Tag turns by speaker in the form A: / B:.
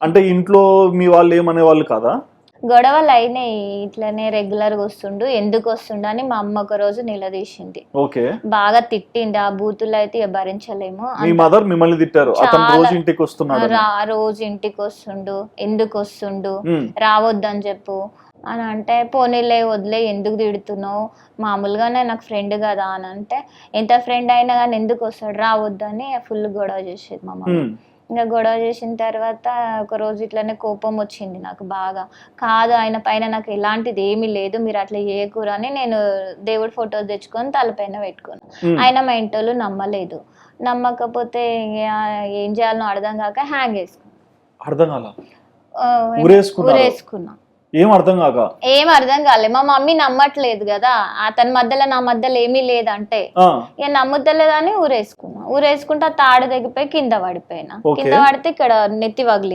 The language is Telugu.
A: అంటే ఇంట్లో మీ వాళ్ళు ఏమనే వాళ్ళు కదా?
B: గొడవలు అయినాయి, ఇట్లనే రెగ్యులర్గా వస్తుండు, ఎందుకు వస్తుండు అని మా అమ్మ ఒక రోజు నిలదీసింది.
A: ఓకే.
B: బాగా తిట్టింది, ఆ బూతులు అయితే ఇక భరించలేము.
A: మీ మదర్ మిమ్మల్ని తిట్టారు, అతను రోజు ఇంటికి వస్తున్నాడు,
B: రోజు ఇంటికి వస్తుండు, ఎందుకు వస్తుండు,
A: ఉమ్,
B: రావద్దని చెప్పు అని అంటే, పోనీలే వదిలే, ఎందుకు తిడుతున్నావు, మామూలుగానే నాకు ఫ్రెండ్ కదా అని అంటే, ఎంత ఫ్రెండ్ అయినా కానీ ఎందుకు వస్తాడు, రావద్దని ఫుల్ గొడవ చేసేది మా మమ్మీ.
A: ఉమ్,
B: ఇంకా గొడవ చేసిన తర్వాత ఒక రోజు ఇట్లనే కోపం వచ్చింది నాకు బాగా. కాదు, ఆయన పైన నాకు ఎలాంటిది ఏమీ లేదు, మీరు అట్లా చేయకూరు అని నేను దేవుడి ఫొటోస్ తెచ్చుకొని తలపైన పెట్టుకున్నాను.
A: ఉమ్.
B: ఆయన మా ఇంటోళ్ళు నమ్మలేదు. నమ్మకపోతే ఏం చేయాలనో అర్థం కాక హ్యాంగ్ వేసుకున్నాను.
A: అర్థం కాల, ఊరేసుకున్నా. ఏం అర్థం కాక?
B: ఏం అర్థం కాలే. మా మమ్మీ నమ్మట్లేదు కదా, అతని మధ్యలో నా మధ్యలో ఏమీ లేదంటే ఇక నమ్ముతలేదని ఊరేసుకున్నా. ఊరేసుకుంటే తాడు తెగిపోయి కింద పడిపోయినా. కింద పడితే ఇక్కడ నెత్తి పగిలింది.